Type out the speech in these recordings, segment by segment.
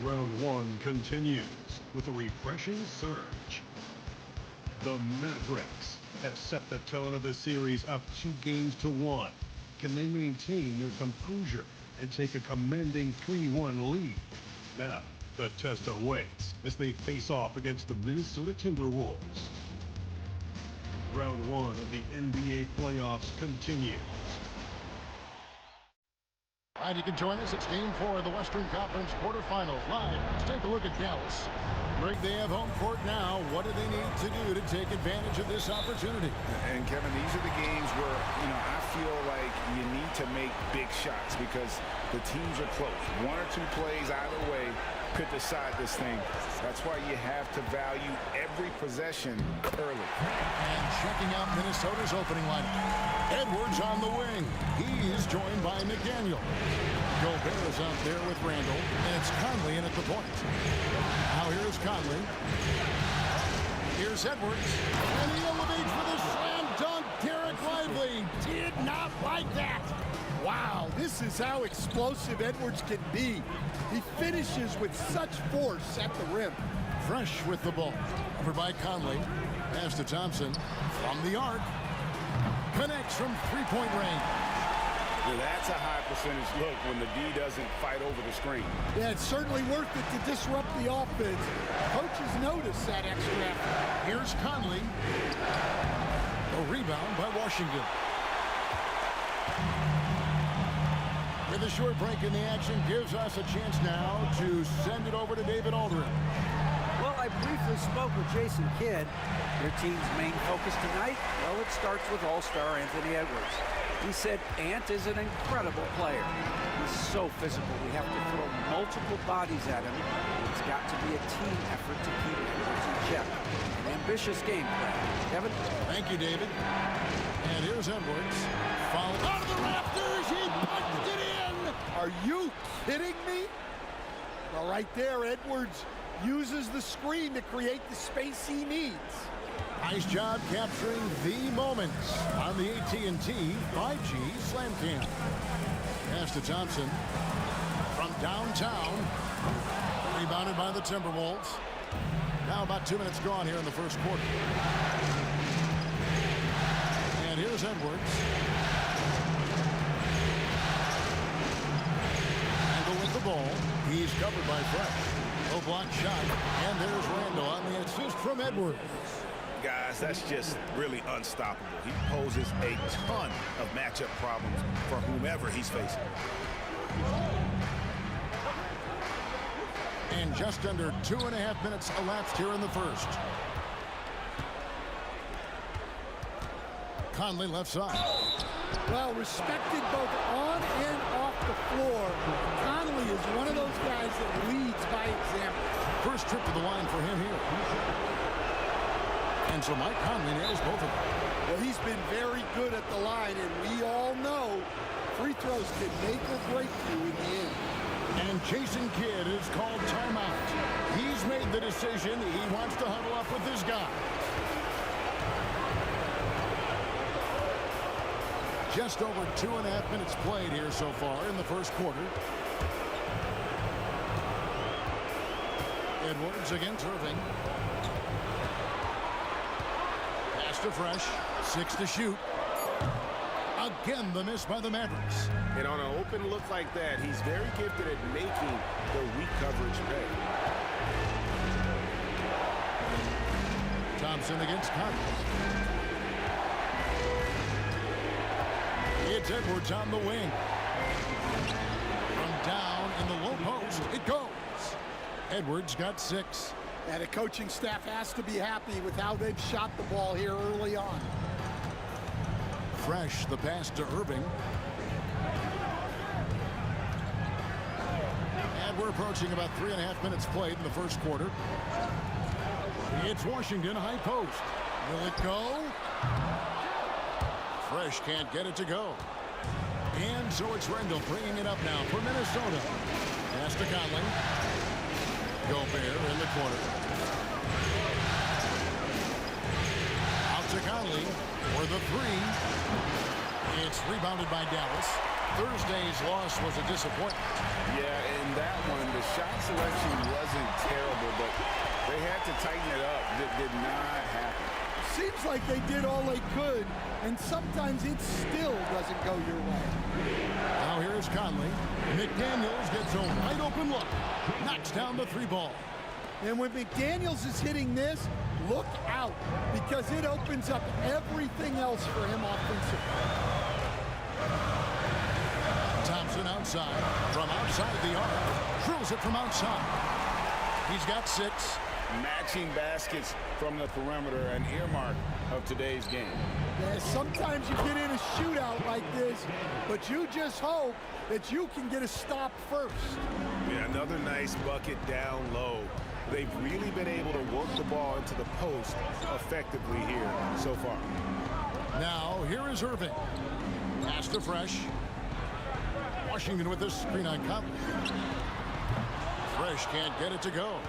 Round one continues with a refreshing surge. The Mavericks have set the tone of the series up 2-1. Can they maintain their composure and take a commanding 3-1 lead? Now, the test awaits as they face off against the Minnesota Timberwolves. Round one of the NBA playoffs continues. All right, you can join us. It's Game 4 of the Western Conference quarterfinals. Live, let's take a look at Dallas. Greg, they have home court now. What do they need to do to take advantage of this opportunity? And Kevin, these are the games where, I feel like you need to make big shots because the teams are close. One or two plays either way could decide this thing. That's why you have to value every possession early. And checking out Minnesota's opening lineup. Edwards on the wing. He is joined by McDaniel. Gobert is out there with Randall, and it's Conley in at the point. Now here's Conley. Here's Edwards, and he elevates for the slam dunk. Derek Lively did not like that. Wow, this is how explosive Edwards can be. He finishes with such force at the rim. Fresh with the ball. Over by Conley. Pass to Thompson. From the arc. Connects from three-point range. Yeah, that's a high percentage look when the D doesn't fight over the screen. Yeah, it's certainly worth it to disrupt the offense. Coaches notice that extra effort. Here's Conley. A rebound by Washington. With a short break in the action gives us a chance now to send it over to David Aldridge. Well, I briefly spoke with Jason Kidd. Their team's main focus tonight, well, it starts with All-Star Anthony Edwards. He said Ant is an incredible player. He's so physical. We have to throw multiple bodies at him. It's got to be a team effort to keep Edwards in check. An ambitious game plan. Kevin? Thank you, David. And here's Edwards. Fouled out of the rafters. He punched it in. Are you kidding me? Well, right there, Edwards uses the screen to create the space he needs. Nice job capturing the moments on the AT&T 5G Slam Cam. Pass to Thompson from downtown. Rebounded by the Timberwolves. Now about 2 minutes gone here in the first quarter. And here's Edwards. Randall with the ball. He's covered by Fresh. Low block shot. And there's Randall on the assist from Edwards. Guys, that's just really unstoppable. He poses a ton of matchup problems for whomever he's facing. And just under 2.5 minutes elapsed here in the first. Conley left side. Well, respected both on and off the floor, Conley is one of those guys that leads by example. First trip to the line for him here. And so Mike Conley nails both of them. Well, he's been very good at the line, and we all know free throws can make or break you in the end. And Jason Kidd is called timeout. He's made the decision. He wants to huddle up with this guy. Just over 2.5 minutes played here so far in the first quarter. Edwards against Irving. Pass to Fresh. 6 to shoot. Again, the miss by the Mavericks. And on an open look like that, he's very gifted at making the weak coverage pay. Thompson against Conley. It's Edwards on the wing. From down in the low post, it goes. Edwards got 6. And the coaching staff has to be happy with how they've shot the ball here early on. Fresh, the pass to Irving. And we're approaching about 3.5 minutes played in the first quarter. It's Washington high post. Will it go? Fresh can't get it to go. And so it's Rendell bringing it up now for Minnesota. Pass to Conley. Gobert in the corner. Out to Conley for the 3. It's rebounded by Dallas. Thursday's loss was a disappointment. Yeah, in that one, the shot selection wasn't terrible, but they had to tighten it up. That did not happen. Seems like they did all they could, and sometimes it still doesn't go your way. Now here's Conley. McDaniels gets a wide open look. Knocks down the 3 ball. And when McDaniels is hitting this, look out, because it opens up everything else for him offensively. Thompson outside. From outside the arc. Drills it from outside. He's got 6. Matching baskets from the perimeter, an earmark of today's game. Yeah, sometimes you get in a shootout like this, but you just hope that you can get a stop first. Yeah, another nice bucket down low. They've really been able to work the ball into the post effectively here so far. Now, here is Irving. Pass to Fresh. Washington with this screen on Conley. Fresh can't get it to go.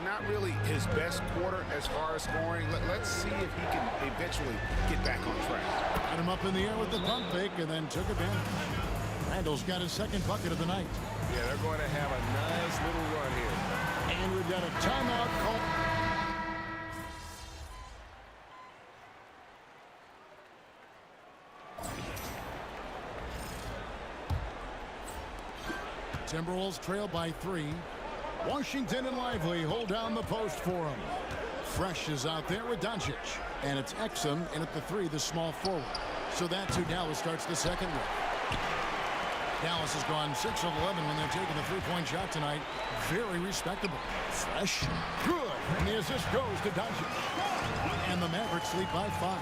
Not really his best quarter as far as scoring. Let's see if he can eventually get back on track. Got him up in the air with the pump fake and then took advantage. Randall's got his second bucket of the night. Yeah, they're going to have a nice little run here. And we've got a timeout call. Timberwolves trail by 3. Washington and Lively hold down the post for him. Fresh is out there with Doncic. And it's Exum in at the 3, the small forward. So that's who Dallas starts the second with. Dallas has gone 6 of 11 when they're taking the 3-point shot tonight. Very respectable. Fresh. Good. And the assist goes to Doncic. And the Mavericks lead by 5.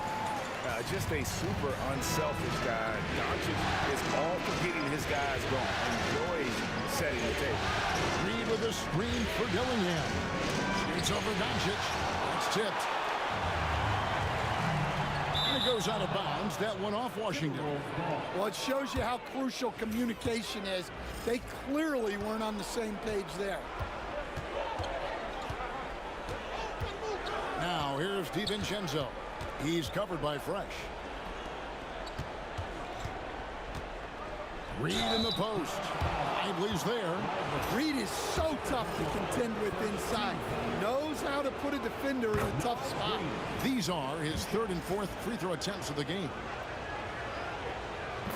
Just a super unselfish guy. Doncic is all for getting his guys going. Enjoys setting the table. Reed with a screen for Dillingham. Shoots over Doncic. That's tipped. And it goes out of bounds. That one off Washington. Well, it shows you how crucial communication is. They clearly weren't on the same page there. Now, here's DiVincenzo. He's covered by Fresh. Reed in the post. Lively's there. Reed is so tough to contend with inside. Knows how to put a defender in a tough spot. These are his 3rd and 4th free throw attempts of the game.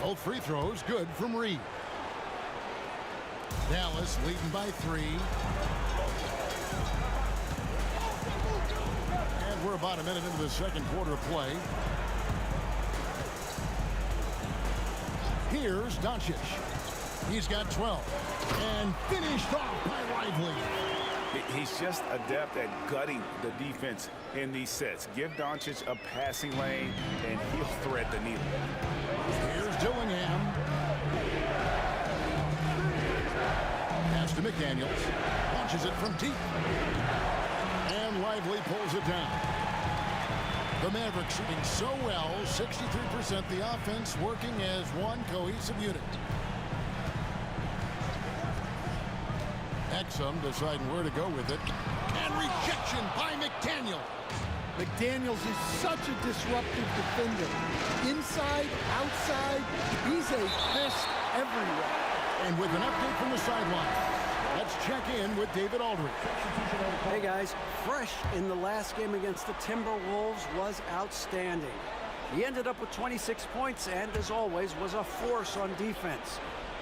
Both free throws good from Reed. Dallas leading by 3. And we're about a minute into the second quarter of play. Here's Doncic. He's got 12. And finished off by Lively. He's just adept at gutting the defense in these sets. Give Doncic a passing lane, and he'll thread the needle. Here's Dillingham. Pass to McDaniels. Launches it from deep. And Lively pulls it down. The Mavericks shooting so well, 63%. The offense working as one cohesive unit. Exum deciding where to go with it. And rejection by McDaniel. McDaniels is such a disruptive defender. Inside, outside, he's a fist everywhere. And with an update from the sideline, let's check in with David Aldridge. Hey guys, Fresh in the last game against the Timberwolves was outstanding. He ended up with 26 points and, as always, was a force on defense,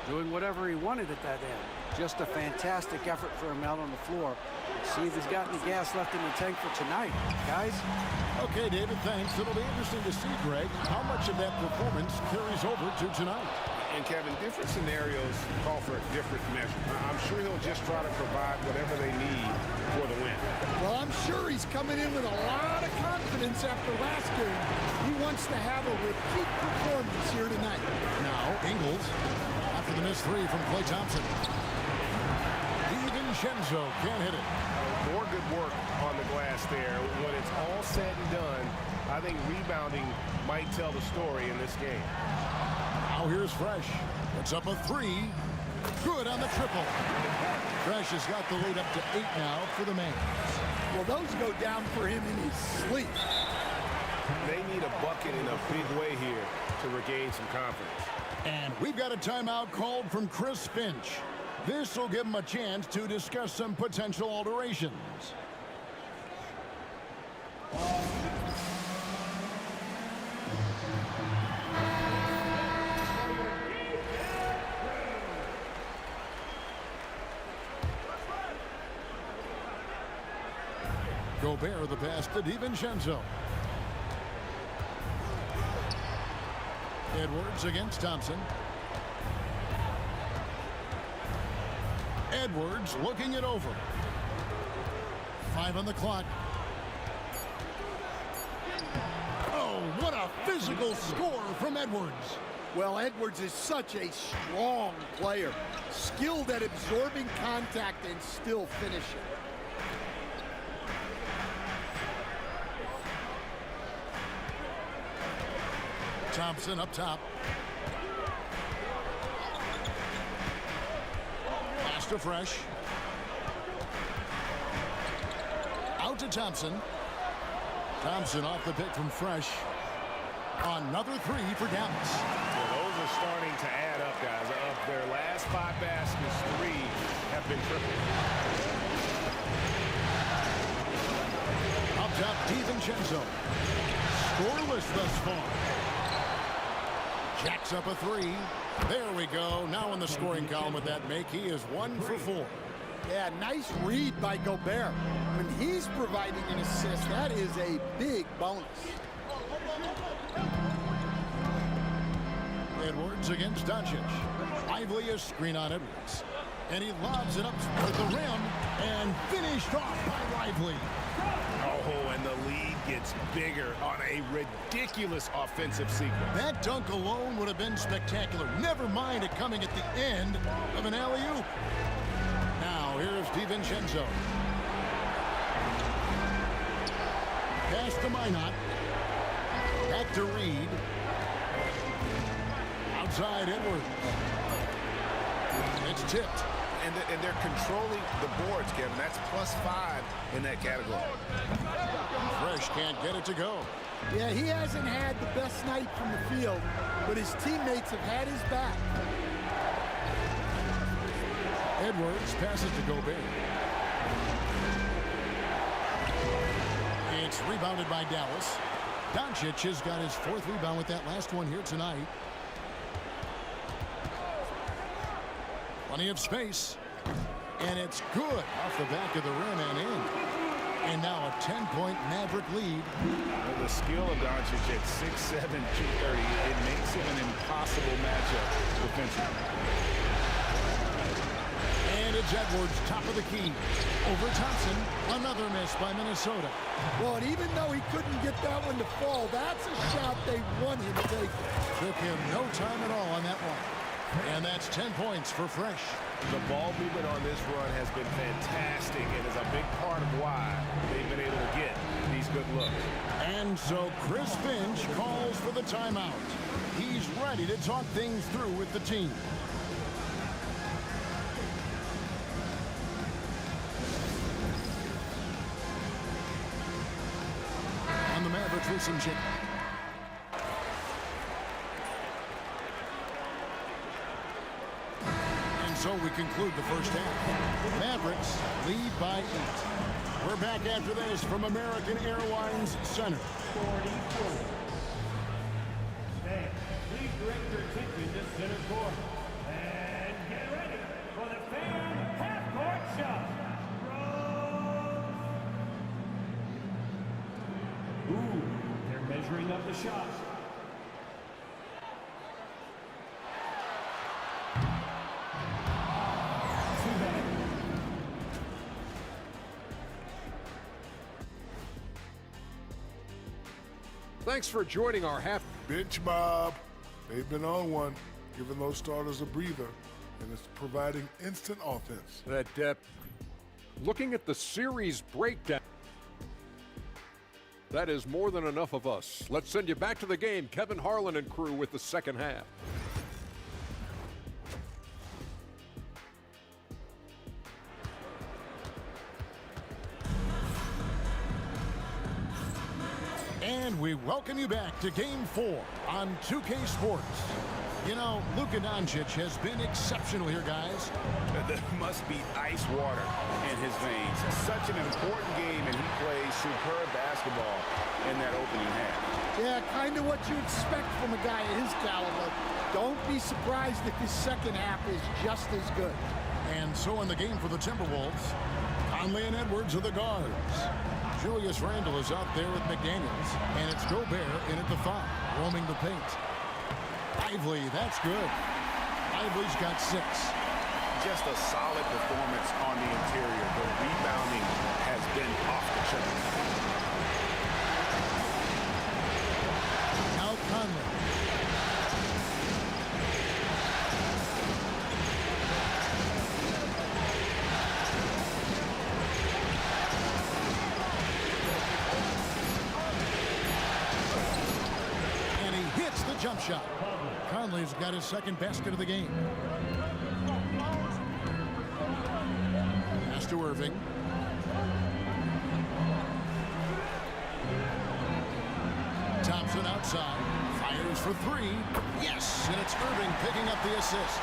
doing whatever he wanted at that end. Just a fantastic effort for him out on the floor. See if he's got any gas left in the tank for tonight, guys. Okay, David, thanks. It'll be interesting to see, Greg, how much of that performance carries over to tonight. And Kevin, different scenarios call for a different measure. I'm sure he'll just try to provide whatever they need for the win. Well, I'm sure he's coming in with a lot of confidence after last game. He wants to have a repeat performance here tonight. Now, Ingles, after the missed three from Klay Thompson. DiVincenzo can't hit it. More good work on the glass there. When it's all said and done, I think rebounding might tell the story in this game. Now here's Fresh. It's up a three. Good on the triple. Fresh has got the lead up to 8 now for the man. Well, those go down for him in his sleep. They need a bucket in a big way here to regain some confidence. And we've got a timeout called from Chris Finch. This will give him a chance to discuss some potential alterations. Gobert the pass to DiVincenzo. Edwards against Thompson. Edwards looking it over. 5 on the clock. Oh, what a physical score from Edwards. Well, Edwards is such a strong player. Skilled at absorbing contact and still finishing. Thompson up top. Pass to Fresh. Out to Thompson. Thompson off the pick from Fresh. Another three for Dallas. Well, those are starting to add up, guys. Of their last 5 baskets, 3 have been triple. Up top, DiVincenzo. Scoreless thus far. Jacks up a 3. There we go. Now in the scoring column with that make, he is 1 for 4. Yeah, nice read by Gobert. When he's providing an assist, that is a big bonus. Edwards against Doncic. Lively a screen on Edwards. And he lobs it up toward the rim and finished off by Lively. Oh, and the lead gets bigger on a ridiculous offensive sequence. That dunk alone would have been spectacular. Never mind it coming at the end of an alley-oop. Now here's DiVincenzo. Pass to Minot. Back to Reed. Outside Edwards. It's tipped. And they're controlling the boards, Kevin. That's +5 in that category. Fresh can't get it to go. Yeah, he hasn't had the best night from the field, but his teammates have had his back. Edwards passes to Gobert. It's rebounded by Dallas. Doncic has got his 4th rebound with that last one here tonight. Plenty of space. And it's good off the back of the rim and in. And now a 10-point Maverick lead. Well, the skill of Doncic at 6'7", 230, it makes him an impossible matchup defensively. And it's Here's Edwards, top of the key. Over Thompson. Another miss by Minnesota. Well, and even though he couldn't get that one to fall, that's a shot they want him to take. Took him no time at all on that one. And that's 10 points for Fresh. The ball movement on this run has been fantastic and is a big part of why they've been able to get these good looks. And so Chris Finch calls for the timeout. He's ready to talk things through with the team. And the Mavericks with some change. So we conclude the first half. Mavericks lead by 8. We're back after this from American Airlines Center. 44. Hey, please direct your attention to center court. And get ready for the fan half-court shot. Ooh, they're measuring up the shots. Thanks for joining our half. Bench Bob. They've been on one, giving those starters a breather, and it's providing instant offense. That depth. Looking at the series breakdown. That is more than enough of us. Let's send you back to the game. Kevin Harlan and crew with the second half. And we welcome you back to Game 4 on 2K Sports. You know, Luka Doncic has been exceptional here, guys. There must be ice water in his veins. Such an important game, and he plays superb basketball in that opening half. Yeah, kind of what you expect from a guy of his caliber. Don't be surprised if his second half is just as good. And so in the game for the Timberwolves, Conley and Edwards are the guards. Julius Randle is out there with McDaniels, and it's Gobert in at the 5, roaming the paint. Lively, that's good. Lively's got 6. Just a solid performance on the interior. The rebounding has been off the charts. Now Conley. And he hits the jump shot. Conley's got his second basket of the game. Pass to Irving. Thompson outside. Fires for 3. Yes! And it's Irving picking up the assist.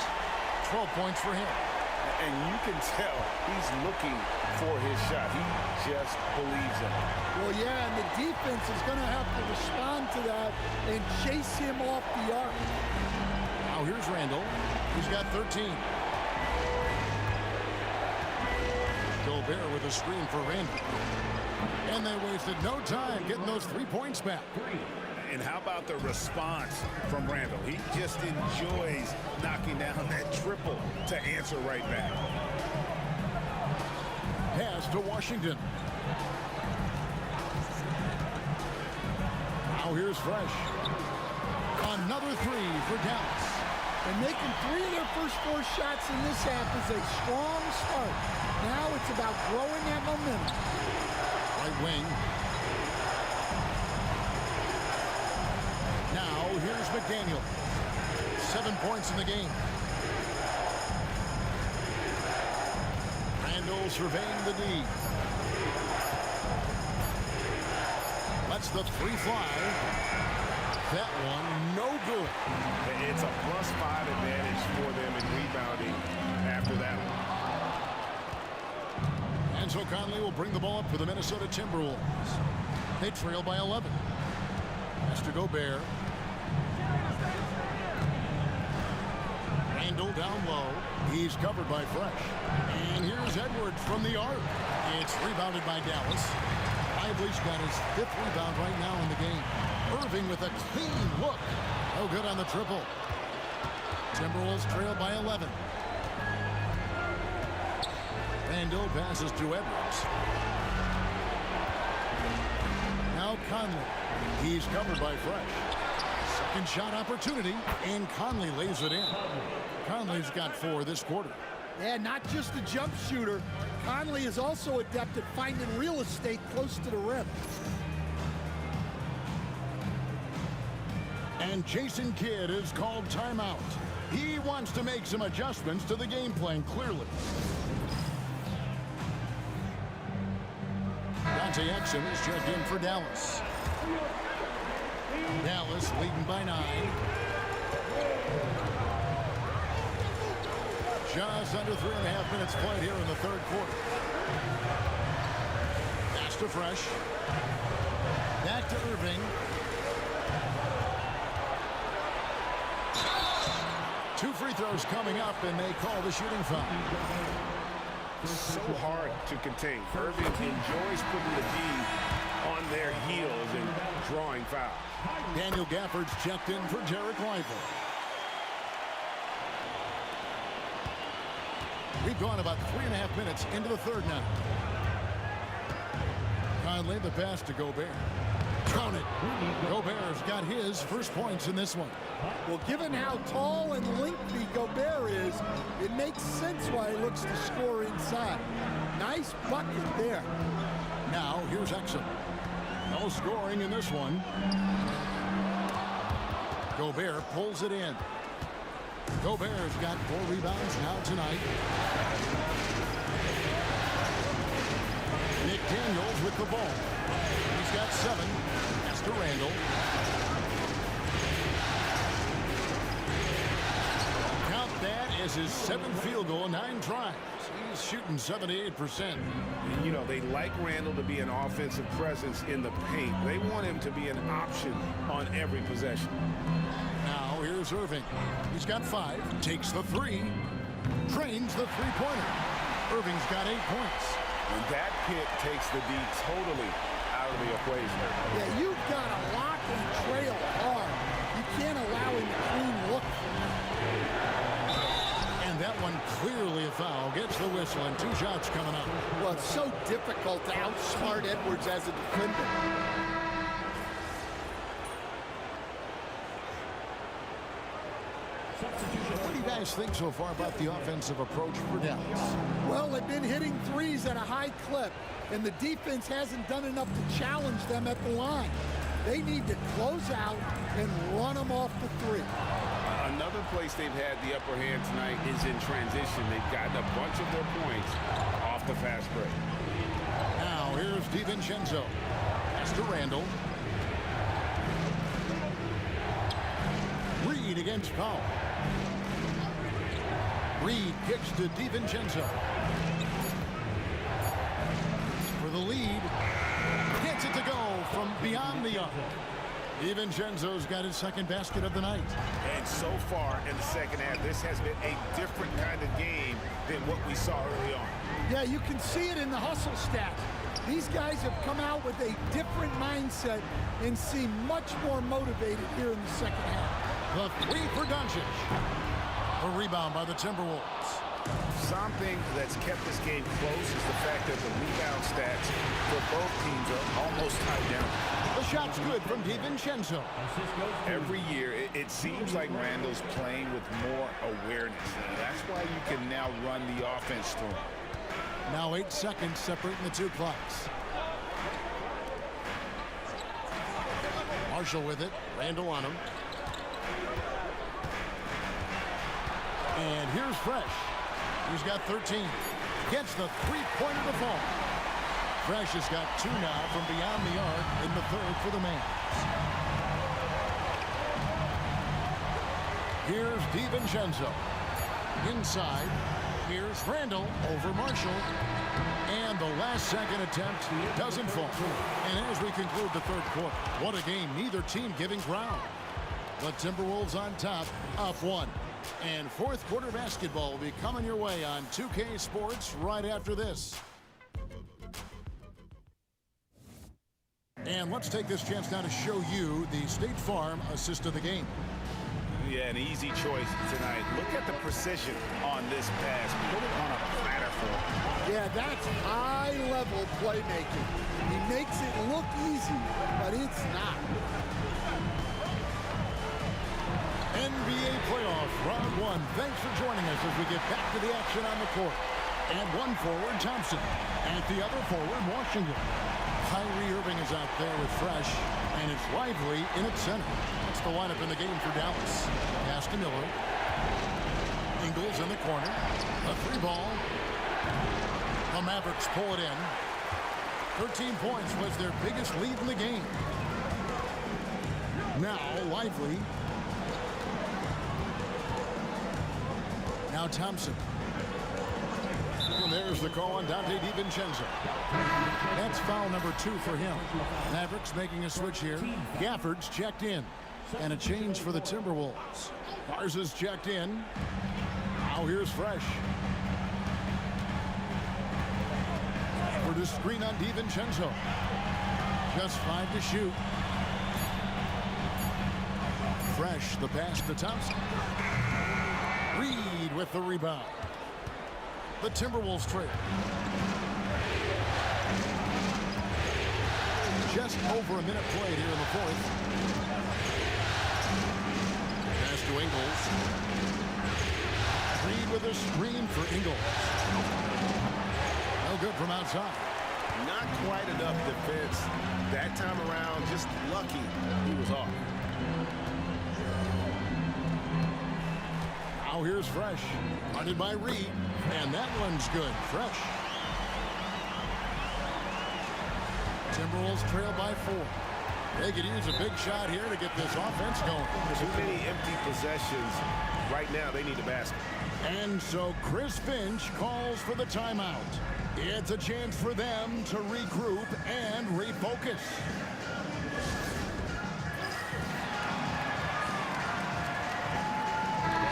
12 points for him. And you can tell he's looking for his shot. He just believes in it. Well, yeah, and the defense is going to have to respond to that and chase him off the arc. Now here's Randle. He's got 13. Gobert with a screen for Randle. And they wasted no time getting those 3 points back. And how about the response from Randle? He just enjoys knocking down that triple to answer right back. Pass to Washington. Now here's Fresh. Another 3 for Dallas. And making 3 of their first 4 shots in this half is a strong start. Now it's about growing that momentum. Right wing. Now here's McDaniel. 7 points in the game. Randle surveying the D. Lets the 3 fly. That one no good. It's a +5 advantage for them in rebounding after that one. And so Conley will bring the ball up for the Minnesota Timberwolves. They trail by 11. Pass to Gobert. Randle down low. He's covered by Fresh. And here's Edwards from the arc. It's rebounded by Dallas. Lively's got his 5th rebound right now in the game. Irving with a clean look. No good on the triple. Timberwolves trail by 11. Randall passes to Edwards. Now Conley. He's covered by Fresh. Second shot opportunity, and Conley lays it in. Conley's got 4 this quarter. Yeah, not just a jump shooter. Conley is also adept at finding real estate close to the rim. And Jason Kidd is called timeout. He wants to make some adjustments to the game plan, clearly. Dante Exum is checked in for Dallas. Dallas leading by 9. Just under 3.5 minutes played here in the third quarter. Pass to Fresh. Back to Irving. 2 free throws coming up, and they call the shooting foul. So hard to contain. Irving enjoys putting the D on their heels and drawing fouls. Daniel Gafford's checked in for Derek Lively. We've gone about 3.5 minutes into the third now. Conley, the pass to Gobert. Count it. Gobert's got his first points in this one. Well, given how tall and lengthy Gobert is, it makes sense why he looks to score inside. Nice bucket there. Now, here's Exum. No scoring in this one. Gobert pulls it in. Gobert's got 4 rebounds now tonight. Nick Daniels with the ball. He's got 7. Pass to Randall. Count that as his 7th field goal, 9 tries. He's shooting 78%. You know, they like Randall to be an offensive presence in the paint. They want him to be an option on every possession. Now here's Irving. He's got 5. Takes the 3. Trains the three-pointer. Irving's got 8 points. And that pick takes the D totally out of the equation. Yeah, you've got to lock and trail hard. You can't allow him to clean look. And that one clearly a foul. Gets the whistle, and 2 shots coming up. Well, it's so difficult to outsmart Edwards as a defender. What do you guys think so far about the offensive approach for Dallas? Well, they've been hitting threes at a high clip, and the defense hasn't done enough to challenge them at the line. They need to close out and run them off the 3. Another place they've had the upper hand tonight is in transition. They've gotten a bunch of their points off the fast break. Now here's DiVincenzo. Pass to Randall. Reed against Powell. Reed kicks to DiVincenzo. For the lead. Gets it to go from beyond the arc. DiVincenzo's got his 2nd basket of the night. And so far in the second half, this has been a different kind of game than what we saw early on. Yeah, you can see it in the hustle stat. These guys have come out with a different mindset and seem much more motivated here in the second half. The 3 for Doncic. A rebound by the Timberwolves. Something that's kept this game close is the fact that the rebound stats for both teams are almost tied down. The shot's good from DiVincenzo. Every year, it seems like Randall's playing with more awareness. And that's why you can now run the offense through him. Now 8 seconds separating the 2 clocks. Marshall with it. Randall on him. And here's Fresh. He's got 13. Gets the 3-pointer to fall. Fresh has got 2 now from beyond the arc in the 3rd for the Mavs. Here's DiVincenzo. Inside. Here's Randall over Marshall. And the last second attempt doesn't fall. And as we conclude the 3rd quarter, what a game. Neither team giving ground. The Timberwolves on top, up 1. And 4th quarter basketball will be coming your way on 2K Sports right after this. And let's take this chance now to show you the State Farm assist of the game. Yeah, an easy choice tonight. Look at the precision on this pass. Put it on a platter for him. Yeah, that's high-level playmaking. He makes it look easy, but it's not. NBA playoff round one. Thanks for joining us as we get back to the action on the court. And one forward, Thompson. And the other forward, Washington. Kyrie Irving is out there with Fresh, and it's Lively in its center. That's the lineup in the game for Dallas. Pass to Miller. Ingles in the corner. A free ball. The Mavericks pull it in. 13 points was their biggest lead in the game. Now Lively. Now Thompson. And there's the call on Dante DiVincenzo. That's foul number 2 for him. Mavericks making a switch here. Gafford's checked in. And a change for the Timberwolves. Garza's checked in. Now here's Fresh. For the screen on DiVincenzo. Just 5 to shoot. Fresh, the pass to Thompson. Reed with the rebound. The Timberwolves trail. Just over a minute played here in the fourth. Pass to Ingles. Reed with a screen for Ingles. No good from outside. Not quite enough defense that time around. Just lucky he was off. Now here's Fresh. Guarded by Reed. And that one's good. Fresh. Timberwolves trail by 4. They could use a big shot here to get this offense going. Too many empty possessions. Right now, they need the basket. And so Chris Finch calls for the timeout. It's a chance for them to regroup and refocus.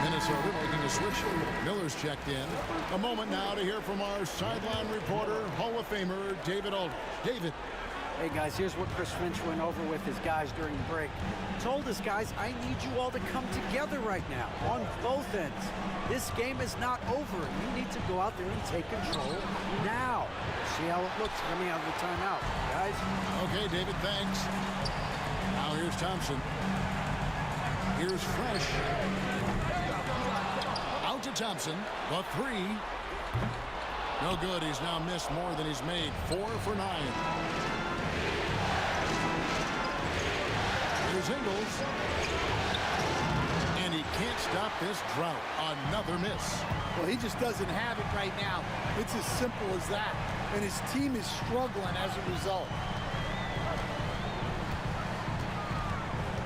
Minnesota making a switch. Miller's checked in. A moment now to hear from our sideline reporter, Hall of Famer David Aldridge. David. Hey guys, here's what Chris Finch went over with his guys during the break. Told his guys, I need you all to come together right now on both ends. This game is not over. You need to go out there and take control now. See how it looks coming out of the timeout, guys. Okay, David, thanks. Now here's Thompson. Here's Fresh. Out to Thompson. The 3. No good. He's now missed more than he's made. 4 for 9. Here's Ingles. And he can't stop this drought. Another miss. Well, he just doesn't have it right now. It's as simple as that. And his team is struggling as a result.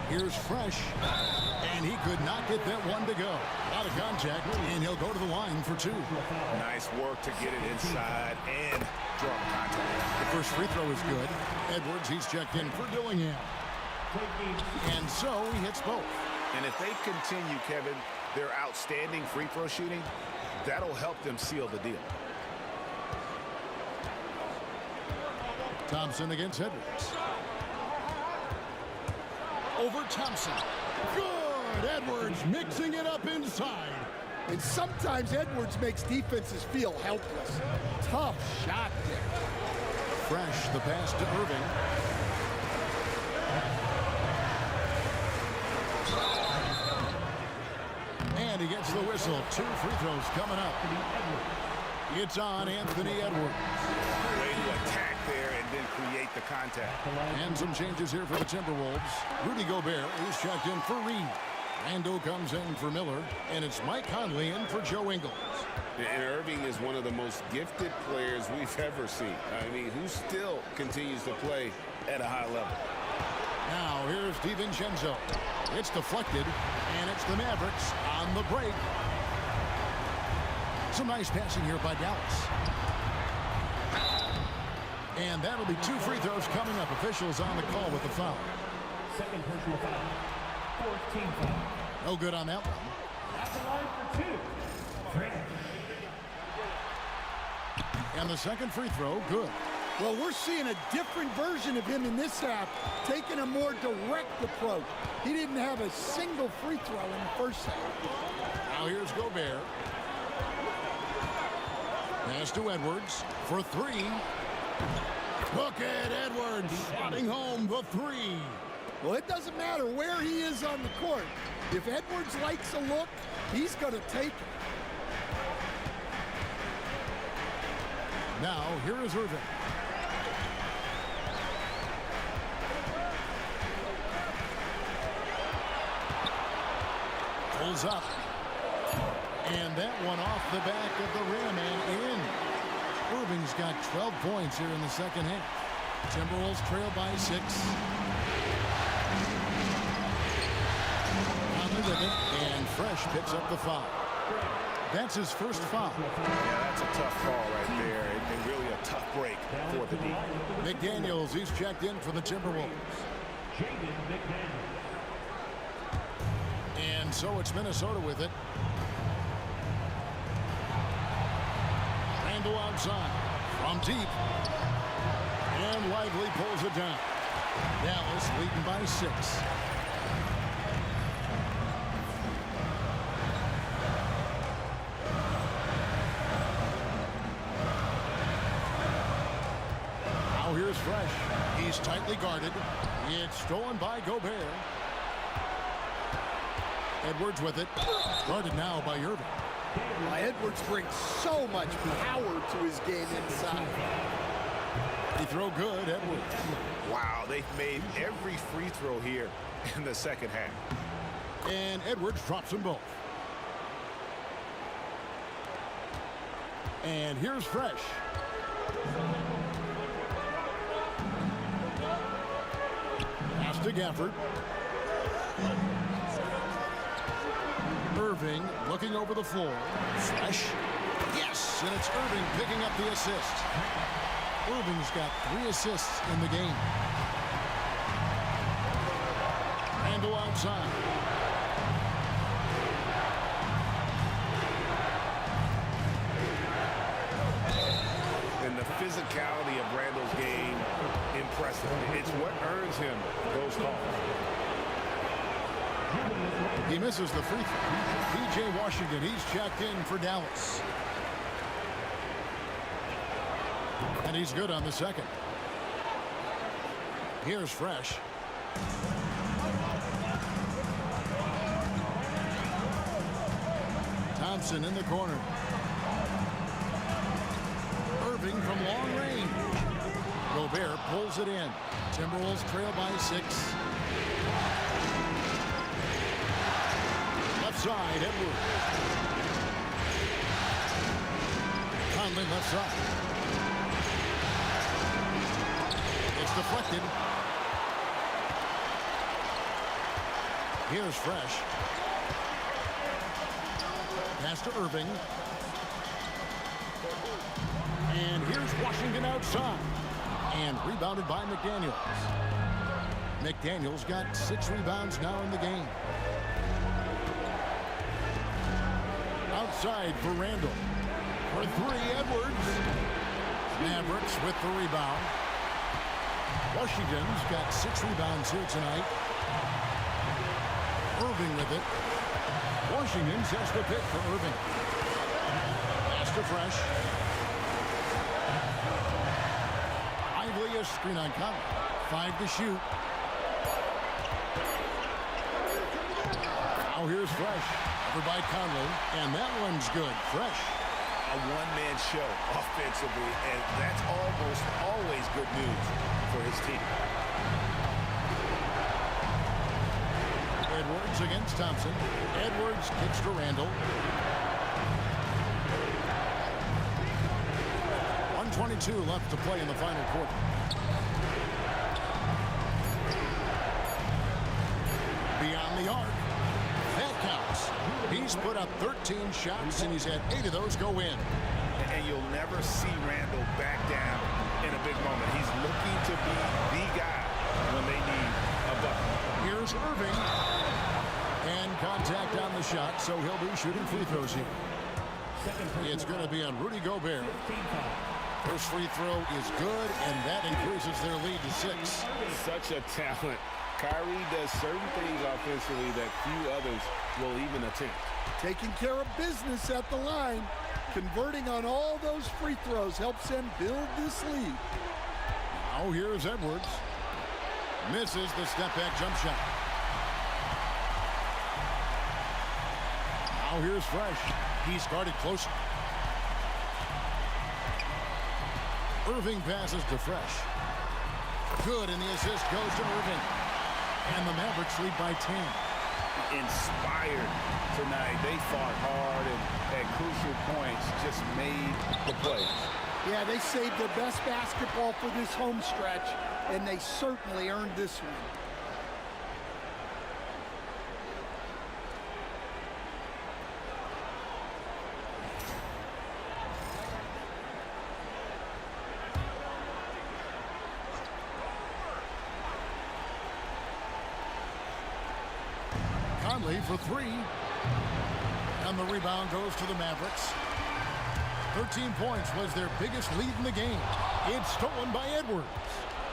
Here's Fresh. And he could not get that one to go. Out of contact, and he'll go to the line for 2. Nice work to get it inside and draw the contact. The first free throw is good. Edwards, he's checked in for Dillingham. And so he hits both. And if they continue, Kevin, their outstanding free throw shooting, that'll help them seal the deal. Thompson against Edwards. Over Thompson. Good! Edwards mixing it up inside. And sometimes Edwards makes defenses feel helpless. Tough shot there. Fresh, the pass to Irving. And he gets the whistle. 2 free throws coming up. It's on Anthony Edwards. Way to attack there and then create the contact. And some changes here for the Timberwolves. Rudy Gobert is checked in for Reed. Randall comes in for Miller, and it's Mike Conley in for Joe Ingles. And Irving is one of the most gifted players we've ever seen. I mean, who still continues to play at a high level. Now here's DiVincenzo. It's deflected, and it's the Mavericks on the break. Some nice passing here by Dallas. And that'll be 2 free throws coming up. Officials on the call with the foul. Second personal foul. 14 foul. No good on that one. That's a line for 2. Fresh. And the second free throw, good. Well, we're seeing a different version of him in this half, taking a more direct approach. He didn't have a single free throw in the first half. Now here's Gobert. Pass to Edwards for three. Look at Edwards slotting home the three. Well, it doesn't matter where he is on the court. If Edwards likes a look, he's going to take it. Now, here is Irving. Pulls up. And that one off the back of the rim and in. Irving's got 12 points here in the second half. Timberwolves trail by 6. Conley with it, and Fresh picks up the foul. That's his first foul. Yeah, that's a tough call right there, and really a tough break for the D. McDaniels, he's checked in for the Timberwolves. And so it's Minnesota with it. Randle outside from deep. And Lively pulls it down. Dallas leading by 6. Now here's Fresh. He's tightly guarded. It's stolen by Gobert. Edwards with it. Guarded now by Irving. Edwards brings so much power to his game inside. He throw good, Edwards. Wow, they've made every free throw here in the second half. And Edwards drops them both. And here's Fresh. Pass to Gafford. Irving looking over the floor. Fresh. Yes, and it's Irving picking up the assist. Irving's got 3 assists in the game. Randle outside. And the physicality of Randle's game, impressive. It's what earns him those calls. He misses the free throw. P.J. Washington, he's checked in for Dallas. And he's good on the second. Here's Fresh. Thompson in the corner. Irving from long range. Gobert pulls it in. Timberwolves trail by 6. Left side, Edwards. Conley left side. It's deflected. Here's Fresh. Pass to Irving. And here's Washington outside. And rebounded by McDaniels. McDaniels got 6 rebounds now in the game. Outside for Randle. For 3, Edwards. Mavericks with the rebound. Washington's got 6 rebounds here tonight. Irving with it. Washington sets the pick for Irving. Pass to Fresh. Lively a screen on Conley. 5 to shoot. Now here's Fresh. Over by Conley. And that one's good. Fresh. A one-man show offensively, and that's almost always good news for his team. Edwards against Thompson. Edwards kicks to Randle. 1:22 left to play in the final quarter. Beyond the arc. That counts. He's put up 13 shots, and he's had 8 of those go in. And you'll never see Randle back down in a big moment. He's looking to be the guy when they need a bucket. Here's Irving. And contact on the shot, so he'll be shooting free throws here. It's going to be on Rudy Gobert. First free throw is good, and that increases their lead to 6. Such a talent. Kyrie does certain things offensively that few others will even attempt. Taking care of business at the line. Converting on all those free throws helps them build this lead. Now here's Edwards. Misses the step-back jump shot. Now here's Fresh. He's guarded closer. Irving passes to Fresh. Good, and the assist goes to Irving. And the Mavericks lead by 10. Inspired tonight. They fought hard and at crucial points just made the plays. Yeah, they saved their best basketball for this home stretch, and they certainly earned this one. Conley for three. And the rebound goes to the Mavericks. 13 points was their biggest lead in the game. It's stolen by Edwards.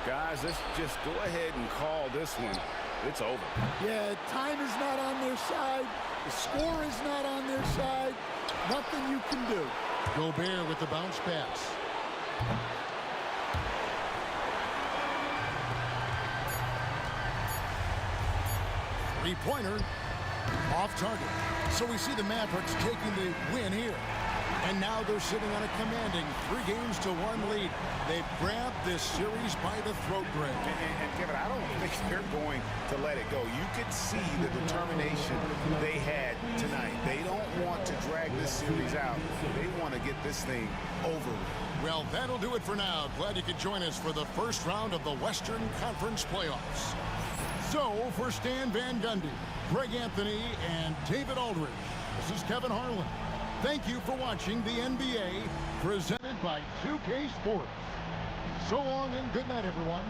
Guys, let's just go ahead and call this one. It's over. Yeah, time is not on their side. The score is not on their side. Nothing you can do. Gobert with the bounce pass. Three-pointer. Off target. So we see the Mavericks taking the win here. And now they're sitting on a commanding 3-1 lead. They've grabbed this series by the throat, Greg. And Kevin, I don't think they're going to let it go. You could see the determination they had tonight. They don't want to drag this series out. They want to get this thing over. Well, that'll do it for now. Glad you could join us for the first round of the Western Conference playoffs. So, for Stan Van Gundy, Greg Anthony, and David Aldridge, this is Kevin Harlan. Thank you for watching the NBA, presented by 2K Sports. So long and good night, everyone.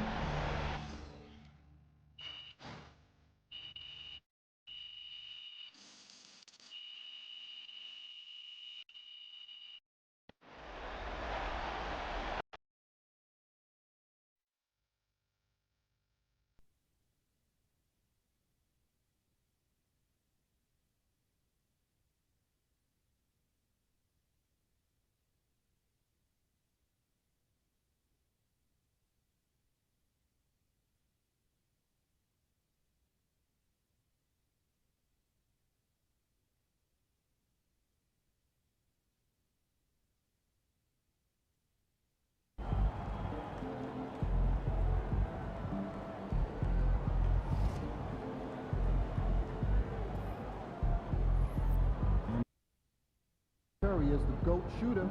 Curry is the GOAT shooter.